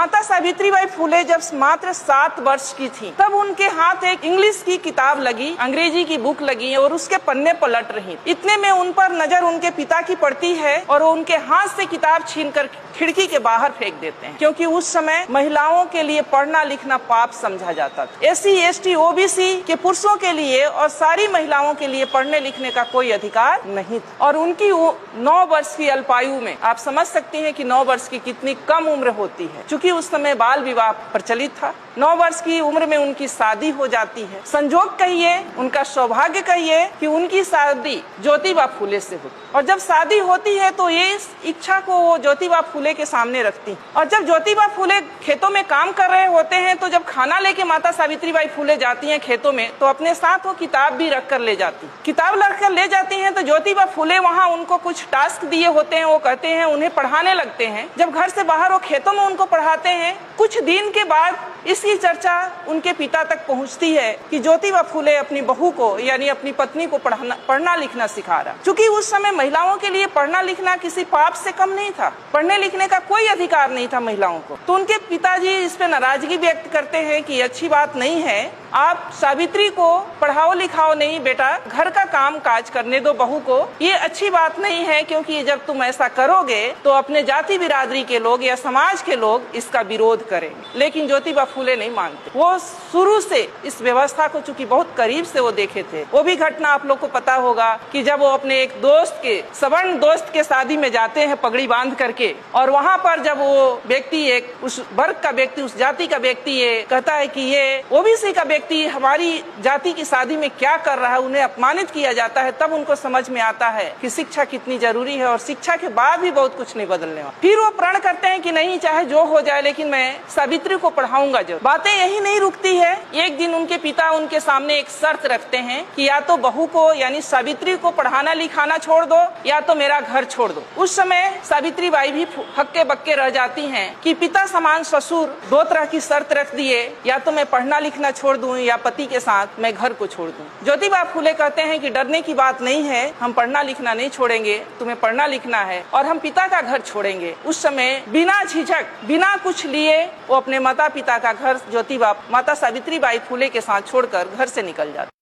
माता सावित्रीबाई फुले जब मात्र 7 वर्ष की थी तब उनके हाथ एक इंग्लिश की किताब लगी, अंग्रेजी की बुक लगी और उसके पन्ने पलट रही। इतने में उन पर नजर उनके पिता की पड़ती है और वो उनके हाथ से किताब छीनकर खिड़की के बाहर फेंक देते हैं, क्योंकि उस समय महिलाओं के लिए पढ़ना लिखना पाप समझा जाता था। SC ST OBC के पुरुषों के लिए और सारी महिलाओं के लिए पढ़ने लिखने का कोई अधिकार नहीं था। और उनकी 9 वर्ष की अल्पायु में आप समझ सकती हैं कि 9 वर्ष की कितनी कम उम्र होती है। चूंकि उस समय बाल विवाह प्रचलित था, 9 वर्ष की उम्र में उनकी शादी हो जाती है। संजोग कहिए, उनका सौभाग्य कहिए कि उनकी शादी ज्योतिबा फुले से हुई। और जब शादी होती है तो ये इच्छा को वो ज्योतिबा फुले के सामने रखती हैं। और जब ज्योतिबा फुले खेतों में काम कर रहे होते हैं तो जब खाना लेके माता सावित्रीबाई फुले जाती हैं खेतों में तो अपने साथ वो किताब भी रख कर ले जाती। किताब रख कर ले जाती हैं तो ज्योतिबा फुले वहाँ उनको कुछ टास्क दिए होते हैं, वो कहते हैं उन्हें पढ़ाने लगते हैं। जब घर से बाहर वो खेतों में उनको पढ़ाते हैं, कुछ दिन के बाद इसकी चर्चा उनके पिता तक पहुंचती है कि ज्योतिबा फुले अपनी बहू को यानी अपनी पत्नी को पढ़ना लिखना सिखा रहा। क्योंकि उस समय महिलाओं के लिए पढ़ना लिखना किसी पाप से कम नहीं था, पढ़ने लिखने का कोई अधिकार नहीं था महिलाओं को। तो उनके पिताजी इस पे नाराजगी व्यक्त करते हैं कि अच्छी बात नहीं है, आप सावित्री को पढ़ाओ लिखाओ नहीं बेटा, घर का काम काज करने दो बहू को, ये अच्छी बात नहीं है, क्योंकि जब तुम ऐसा करोगे तो अपने जाति बिरादरी के लोग या समाज के लोग इसका विरोध करेंगे। लेकिन ज्योतिबा फुले नहीं मानते। वो शुरू से इस व्यवस्था को चूंकि बहुत करीब से वो देखे थे। वो भी घटना आप लोग को पता होगा कि जब वो अपने एक दोस्त के सवर्ण दोस्त के शादी में जाते हैं पगड़ी बांध करके, और वहाँ पर जब वो व्यक्ति एक उस वर्ग का व्यक्ति, उस जाति का व्यक्ति ये कहता है कि ये ओबीसी का व्यक्ति हमारी जाति की शादी में क्या कर रहा है, उन्हें अपमानित किया जाता है, तब उनको समझ में आता है कि शिक्षा कितनी जरूरी है और शिक्षा के बाद भी बहुत कुछ नहीं बदलने वाला। फिर वो प्रण करते हैं कि नहीं चाहे जो हो जाए लेकिन मैं सावित्री को पढ़ाऊंगा जरूर। बातें यही नहीं रुकती है। एक दिन उनके पिता उनके सामने एक शर्त रखते हैं कि या तो बहू को यानी सावित्री को पढ़ाना लिखाना छोड़ दो या तो मेरा घर छोड़ दो। उस समय सावित्री बाई भी हक्के बक्के रह जाती हैं कि पिता समान ससुर 2 तरह की शर्त रख दिए, या तो मैं पढ़ना लिखना छोड़ दूं या पति के साथ मैं घर को छोड़ दूं। ज्योतिबा फुले कहते हैं कि डरने की बात नहीं है, हम पढ़ना लिखना नहीं छोड़ेंगे, तुम्हें पढ़ना लिखना है और हम पिता का घर छोड़ेंगे। उस समय बिना झिझक बिना कुछ लिए वो अपने माता पिता का घर ज्योतिबा माता सावित्रीबाई फुले के साथ छोड़कर घर से निकल जाते।